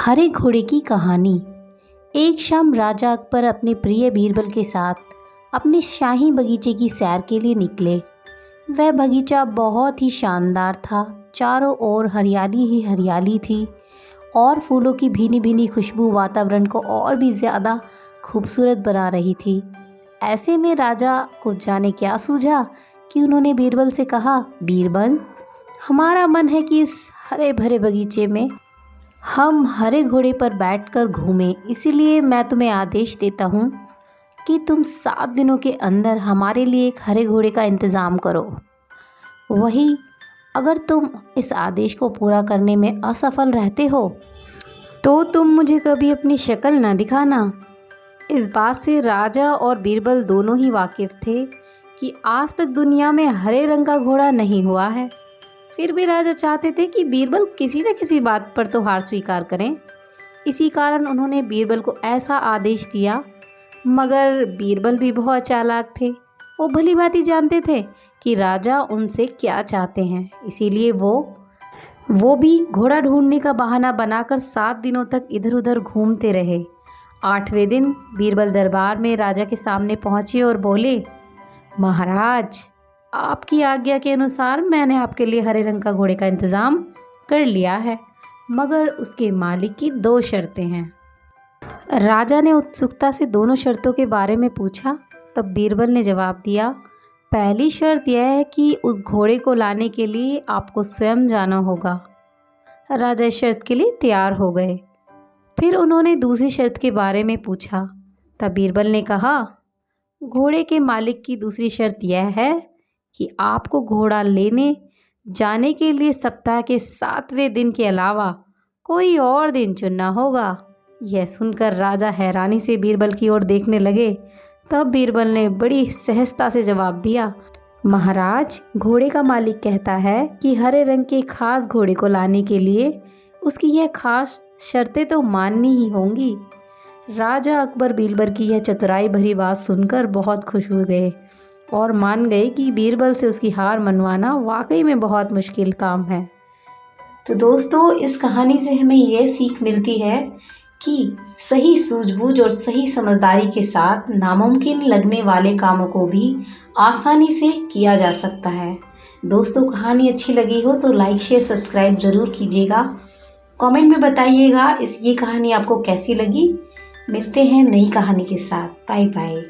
हरे घोड़े की कहानी। एक शाम राजा अकबर अपने प्रिय बीरबल के साथ अपने शाही बगीचे की सैर के लिए निकले। वह बगीचा बहुत ही शानदार था। चारों ओर हरियाली ही हरियाली थी और फूलों की भीनी भीनी खुशबू वातावरण को और भी ज़्यादा खूबसूरत बना रही थी। ऐसे में राजा को जाने क्या सूझा कि उन्होंने बीरबल से कहा, बीरबल, हमारा मन है कि इस हरे भरे बगीचे में हम हरे घोड़े पर बैठकर घूमें। इसीलिए मैं तुम्हें आदेश देता हूँ कि तुम 7 दिनों के अंदर हमारे लिए एक हरे घोड़े का इंतज़ाम करो। वही अगर तुम इस आदेश को पूरा करने में असफल रहते हो तो तुम मुझे कभी अपनी शक्ल ना दिखाना। इस बात से राजा और बीरबल दोनों ही वाकिफ़ थे कि आज तक दुनिया में हरे रंग का घोड़ा नहीं हुआ है। फिर भी राजा चाहते थे कि बीरबल किसी न किसी बात पर तो हार स्वीकार करें। इसी कारण उन्होंने बीरबल को ऐसा आदेश दिया। मगर बीरबल भी बहुत चालाक थे। वो भली भांति जानते थे कि राजा उनसे क्या चाहते हैं। इसीलिए वो भी घोड़ा ढूंढने का बहाना बनाकर 7 दिनों तक इधर उधर घूमते रहे। 8वें दिन बीरबल दरबार में राजा के सामने पहुंचे और बोले, महाराज, आपकी आज्ञा के अनुसार मैंने आपके लिए हरे रंग का घोड़े का इंतज़ाम कर लिया है, मगर उसके मालिक की 2 शर्तें हैं। राजा ने उत्सुकता से दोनों शर्तों के बारे में पूछा। तब बीरबल ने जवाब दिया, पहली शर्त यह है कि उस घोड़े को लाने के लिए आपको स्वयं जाना होगा। राजा इस शर्त के लिए तैयार हो गए। फिर उन्होंने दूसरी शर्त के बारे में पूछा। तब बीरबल ने कहा, घोड़े के मालिक की दूसरी शर्त यह है कि आपको घोड़ा लेने जाने के लिए सप्ताह के 7वें दिन के अलावा कोई और दिन चुनना होगा। यह सुनकर राजा हैरानी से बीरबल की ओर देखने लगे। तब बीरबल ने बड़ी सहजता से जवाब दिया, महाराज, घोड़े का मालिक कहता है कि हरे रंग के खास घोड़े को लाने के लिए उसकी यह खास शर्तें तो माननी ही होंगी। राजा अकबर बीरबल की यह चतुराई भरी बात सुनकर बहुत खुश हो गए और मान गए कि बीरबल से उसकी हार मनवाना वाकई में बहुत मुश्किल काम है। तो दोस्तों, इस कहानी से हमें यह सीख मिलती है कि सही सूझबूझ और सही समझदारी के साथ नामुमकिन लगने वाले कामों को भी आसानी से किया जा सकता है। दोस्तों, कहानी अच्छी लगी हो तो लाइक शेयर सब्सक्राइब ज़रूर कीजिएगा। कमेंट में बताइएगा ये कहानी आपको कैसी लगी। मिलते हैं नई कहानी के साथ। Bye bye.